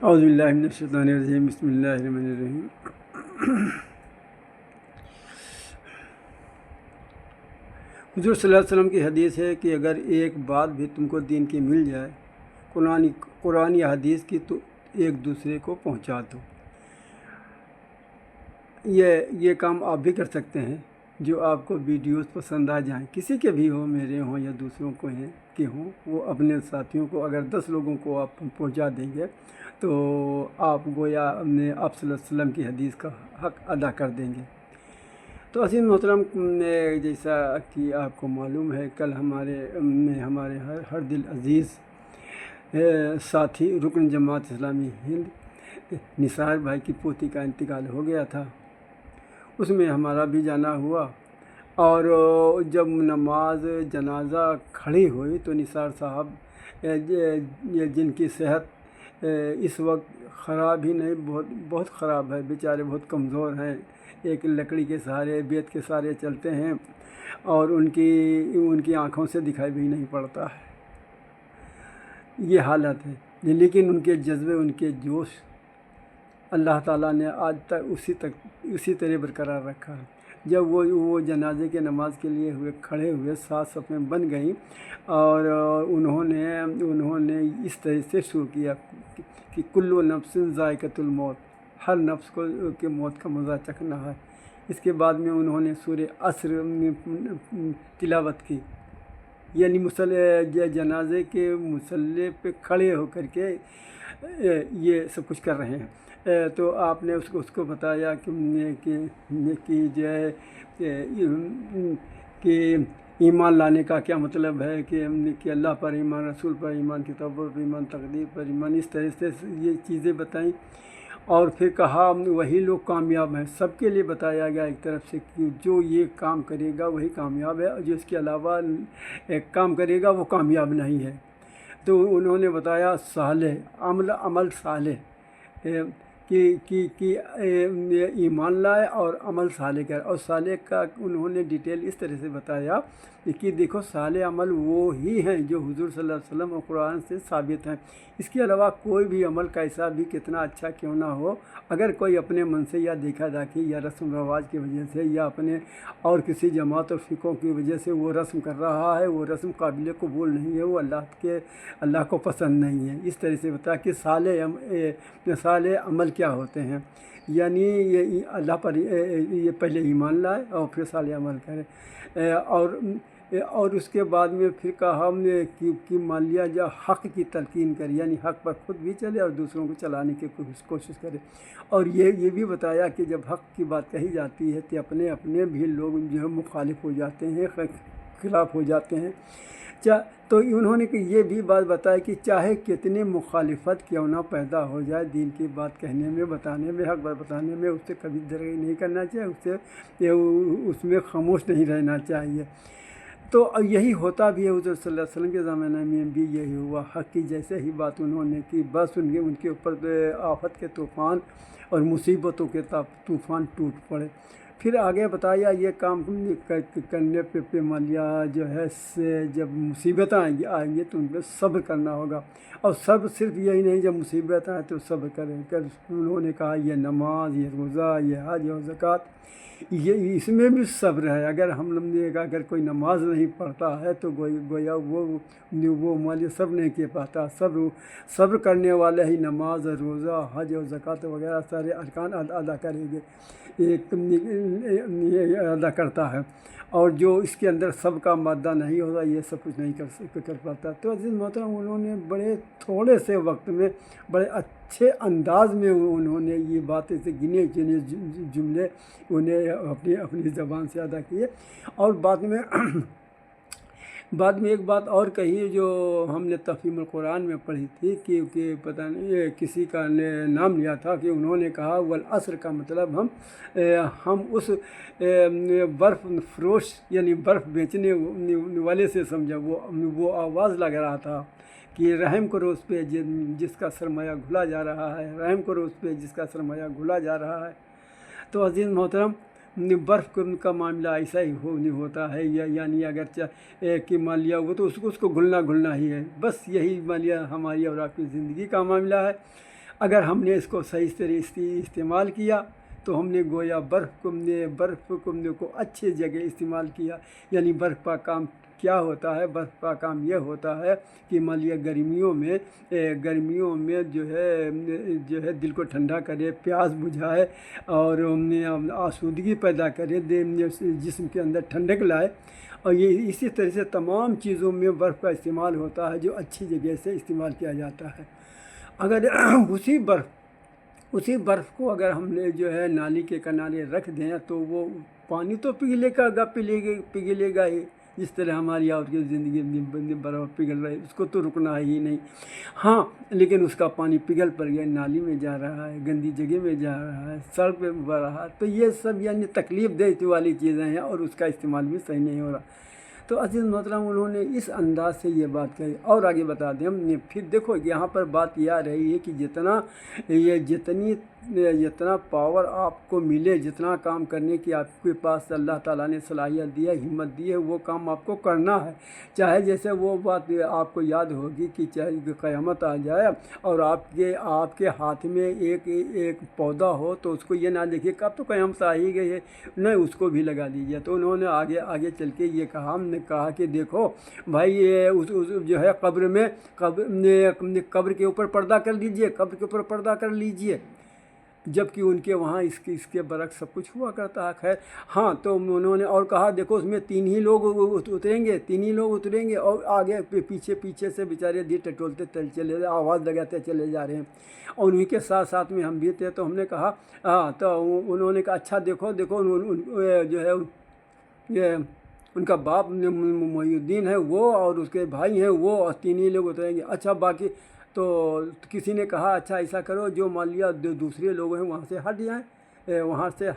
اعوذ باللہ من الشیطان الرجیم، بسم اللہ الرحمن الرحیم۔ حضور صلی اللہ علیہ وسلم کی حدیث ہے کہ اگر ایک بات بھی تم کو دین کی مل جائے، قرآن یا حدیث کی، تو ایک دوسرے کو پہنچا دو۔ یہ کام آپ بھی کر سکتے ہیں۔ جو آپ کو ویڈیوز پسند آ جائیں، کسی کے بھی ہوں، میرے ہوں یا دوسروں کو کے ہوں، وہ اپنے ساتھیوں کو اگر 10 لوگوں کو آپ پہنچا دیں گے تو آپ گویا اپنے آپ صلی اللہ علیہ وسلم کی حدیث کا حق ادا کر دیں گے۔ تو عزیز محترم، جیسا کہ آپ کو معلوم ہے، کل ہمارے ہر دل عزیز ساتھی رکن جماعت اسلامی ہند نثار بھائی کی پوتی کا انتقال ہو گیا تھا۔ اس میں ہمارا بھی جانا ہوا، اور جب نماز جنازہ کھڑی ہوئی تو نثار صاحب جن کی صحت اس وقت خراب ہی نہیں، بہت خراب ہے، بیچارے بہت کمزور ہیں، ایک لکڑی کے سہارے، بیت کے سہارے چلتے ہیں، اور ان کی آنکھوں سے دکھائی بھی نہیں پڑتا ہے۔ یہ حالت ہے، لیکن ان کے جذبے، ان کے جوش اللہ تعالیٰ نے آج تک اسی طرح برقرار رکھا ہے۔ جب وہ جنازے کے نماز کے لیے کھڑے ہوئے، 7 صفیں بن گئیں، اور انہوں نے اس طرح سے شروع کیا کہ کل نفس ذائقۃ الموت، ہر نفس کو کہ موت کا مزہ چکھنا ہے۔ اس کے بعد میں انہوں نے سورہ عصر تلاوت کی، یعنی جنازے کے مصلی پہ کھڑے ہو کر کے یہ سب کچھ کر رہے ہیں۔ تو آپ نے اس کو بتایا کہ جو ہے کہ ایمان لانے کا کیا مطلب ہے، کہ اللہ پر ایمان، رسول پر ایمان، کتاب پر ایمان، تقدیر پر ایمان، اس طرح سے یہ چیزیں بتائیں۔ اور پھر کہا وہی لوگ کامیاب ہیں۔ سب کے لیے بتایا گیا ایک طرف سے کہ جو یہ کام کرے گا وہی کامیاب ہے، اور جو اس کے علاوہ ایک کام کرے گا وہ کامیاب نہیں ہے۔ تو انہوں نے بتایا صالح عمل صالح کہ ایمان لائے اور عمل صالح کرے، اور صالح کا انہوں نے ڈیٹیل اس طرح سے بتایا کہ دیکھو صالح عمل وہ ہی ہیں جو حضور صلی اللہ علیہ وسلم اور قرآن سے ثابت ہیں۔ اس کے علاوہ کوئی بھی عمل کیسا بھی کتنا اچھا کیوں نہ ہو، اگر کوئی اپنے من سے یا دیکھا داکھی یا رسم رواج کی وجہ سے یا اپنے اور کسی جماعت اور فقوں کی وجہ سے وہ رسم کر رہا ہے، وہ رسم قابل قبول نہیں ہے، وہ اللہ کو پسند نہیں ہے۔ اس طرح سے بتایا کہ صالح عمل کیا ہوتے ہیں، یعنی یہ اللہ پر یہ پہلے ایمان لائے اور پھر صالح عمل کرے، اور اس کے بعد میں پھر کہا ہم نے کہ مان لیا جا حق کی تلقین کرے، یعنی حق پر خود بھی چلے اور دوسروں کو چلانے کی کوشش کرے۔ اور یہ بھی بتایا کہ جب حق کی بات کہی جاتی ہے تو اپنے بھی لوگ جو ہے مخالف ہو جاتے ہیں، خلاف ہو جاتے ہیں۔ تو انہوں نے کہ یہ بھی بات بتائی کہ چاہے کتنے مخالفت کیوں نہ پیدا ہو جائے، دین کی بات کہنے میں، بتانے میں، حق بات بتانے میں، اس سے کبھی درگی نہیں کرنا چاہیے، اس میں خاموش نہیں رہنا چاہیے۔ تو یہی ہوتا بھی ہے، حضور صلی اللہ علیہ وسلم کے زمانے میں بھی یہی ہوا۔ حق کی جیسے ہی بات انہوں نے کی، بس ان کے اوپر آفت کے طوفان اور مصیبتوں کے طوفان ٹوٹ پڑے۔ پھر آگے بتایا یہ کام کرنے پہ مالیا جو ہے جب مصیبتیں آئیں گی تو ان پہ صبر کرنا ہوگا، اور صبر صرف یہی نہیں جب مصیبت آئے تو صبر کریں۔ انہوں نے کہا یہ نماز، یہ روزہ، یہ حج اور زکوٰۃ، اس میں بھی صبر ہے۔ اگر کوئی نماز نہیں پڑھتا ہے تو گویا وہ مالی صبر نہیں کر پاتا۔ صبر کرنے والا ہی نماز، روزہ، حج اور زکوٰۃ وغیرہ سارے ارکان ادا کریں گے، ادا کرتا ہے، اور جو اس کے اندر سب کا مادہ نہیں ہوتا یہ سب کچھ نہیں کر پاتا۔ تو عزیز محترم، انہوں نے بڑے تھوڑے سے وقت میں بڑے اچھے انداز میں انہوں نے یہ باتیں سے گنے چنے جملے انہیں اپنی زبان سے ادا کیے۔ اور بعد میں ایک بات اور کہی جو ہم نے تفہیم القرآن میں پڑھی تھی کہ پتہ نہیں کسی کا نام لیا تھا کہ انہوں نے کہا والعصر کا مطلب ہم اس برف فروش یعنی برف بیچنے والے سے سمجھا، وہ آواز لگ رہا تھا کہ رحم کرو اس پہ جس کا سرمایہ گھلا جا رہا ہے، رحم کرو اس پہ جس کا سرمایہ گھلا جا رہا ہے۔ تو عزیز محترم، برف کا معاملہ ایسا ہی ہوتا ہے، یعنی اگر کہ مان لیا وہ تو اس کو گھلنا ہی ہے، بس یہی مان لیا ہماری اور آپ کی زندگی کا معاملہ ہے۔ اگر ہم نے اس کو صحیح طرح استعمال کیا تو ہم نے گویا برف کو اچھے جگہ استعمال کیا. یعنی برف کا کام کیا ہوتا ہے؟ برف کا کام یہ ہوتا ہے کہ مان لیا گرمیوں میں جو ہے دل کو ٹھنڈا کرے، پیاس بجھائے اور آسودگی پیدا کرے، جسم کے اندر ٹھنڈک لائے. اور یہ اسی طرح سے تمام چیزوں میں برف کا استعمال ہوتا ہے جو اچھی جگہ سے استعمال کیا جاتا ہے. اگر اسی برف کو اگر ہم نے جو ہے نالی کے کنارے رکھ دیں تو وہ پانی تو پگھلے گا ہی، جس طرح ہماری اور کی زندگی میں برف پگھل رہی ہے، اس کو تو رکنا ہی نہیں. ہاں لیکن اس کا پانی پگھل پڑ گیا، نالی میں جا رہا ہے، گندی جگہ میں جا رہا ہے، سڑک پہ بڑھ رہا ہے، تو یہ سب یعنی تکلیف دہ والی چیزیں ہیں اور اس کا استعمال بھی صحیح نہیں ہو رہا. تو عزیز محترم انہوں نے اس انداز سے یہ بات کہی. اور آگے بتا دیں ہم نے، پھر دیکھو یہاں پر بات یہ آ رہی ہے کہ جتنا پاور آپ کو ملے، جتنا کام کرنے کی آپ کے پاس اللہ تعالیٰ نے صلاحیت دی ہے، ہمت دی ہے، وہ کام آپ کو کرنا ہے. چاہے جیسے وہ بات آپ کو یاد ہوگی کہ چاہے قیامت آ جائے اور آپ کے ہاتھ میں ایک پودا ہو تو اس کو یہ نہ دیکھیے کہ اب تو قیامت آ ہی گئی ہے، نہیں اس کو بھی لگا دیجیے. تو انہوں نے آگے چل کے یہ کہا، ہم نے کہا کہ دیکھو بھائی یہ جو ہے قبر کے اوپر پردہ کر لیجئے، قبر کے اوپر پردہ کر لیجئے، جبکہ ان کے وہاں اس کے برعکس سب کچھ ہوا کرتا ہے. خیر ہاں، تو انہوں نے اور کہا دیکھو اس میں 3 ہی لوگ اتریں گے اور آگے پیچھے سے بیچارے دل ٹٹولتے چلے جا، آواز لگاتے چلے جا رہے ہیں، اور انہیں کے ساتھ میں ہم بھی تھے. تو ہم نے کہا تو انہوں نے کہا اچھا دیکھو جو ہے یہ ان کا باپ محی الدین ہے وہ اور اس کے بھائی ہیں وہ، اور 3 ہی لوگ اتریں گے. اچھا باقی تو کسی نے کہا اچھا ایسا کرو جو مان لیا دوسرے لوگ ہیں وہاں سے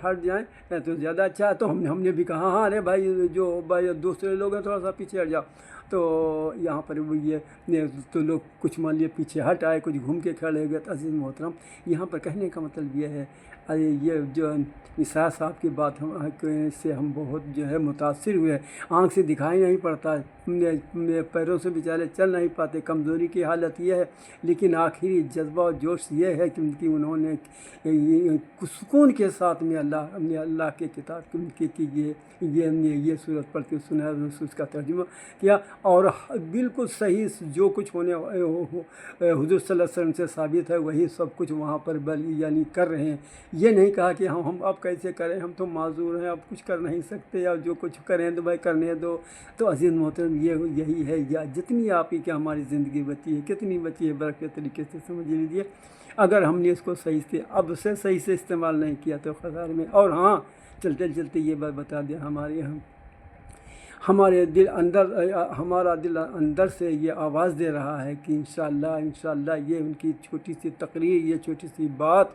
ہٹ جائیں تو زیادہ اچھا ہے. تو ہم نے بھی کہا ہاں ارے بھائی جو دوسرے لوگ ہیں تھوڑا سا پیچھے ہٹ جاؤ. تو یہاں پر تو لوگ کچھ مان لیے پیچھے ہٹ آئے، کچھ گھوم کے کھڑے ہو گئے. تو عزیز محترم یہاں پر کہنے کا مطلب یہ ہے، یہ جو نثار صاحب کی بات سے ہم بہت جو ہے متاثر ہوئے. آنکھ سے دکھائی نہیں پڑتا، پیروں سے بیچارے چل نہیں پاتے، کمزوری کی حالت یہ ہے، لیکن آخری جذبہ و جوش یہ ہے کہ انہوں نے سکون کے ساتھ میں اللہ کے کتاب کی یہ صورت پڑھ کے سنا، اس کا ترجمہ کیا، اور بالکل صحیح جو کچھ ہونے حضور صلی اللہ علیہ وسلم سے ثابت ہے وہی سب کچھ وہاں پر یعنی کر رہے ہیں. یہ نہیں کہا کہ ہم اب کیسے کریں، ہم تو معذور ہیں، اب کچھ کر نہیں سکتے، یا جو کچھ کریں تو بھائی کرنے دو. تو عزیز محترم یہی ہے، یا جتنی آپ کی کہ ہماری زندگی بچی ہے، کتنی بچی ہے، برق کے طریقے سے سمجھ لیجیے. اگر ہم نے اس کو اب سے صحیح سے استعمال نہیں کیا تو خسارے میں. اور ہاں چلتے یہ بات بتا دیں، ہمارا دل اندر سے یہ آواز دے رہا ہے کہ انشاءاللہ یہ ان کی چھوٹی سی تقریر، یہ چھوٹی سی بات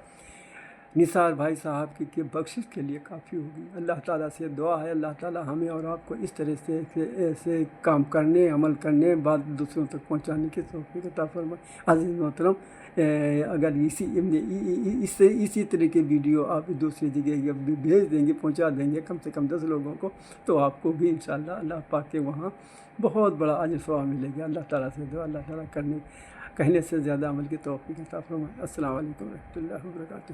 نثار بھائی صاحب کی بخشش کے لیے کافی ہوگی. اللہ تعالیٰ سے دعا ہے اللہ تعالیٰ ہمیں اور آپ کو اس طرح سے ایسے کام کرنے، عمل کرنے، بات دوسروں تک پہنچانے کی توفیق عطا فرمائے. عزیز محترم اگر اسی طرح کے ویڈیو آپ دوسری جگہ بھیج دیں گے، پہنچا دیں گے کم سے کم 10 لوگوں کو، تو آپ کو بھی انشاءاللہ اللہ پاک کے وہاں بہت بڑا اجر ثواب ملے گا. اللہ تعالیٰ سے دعا، اللہ تعالیٰ کہنے سے زیادہ عمل کی توفیق عطا فرمائے. السلام علیکم و رحمۃ اللہ وبرکاتہ.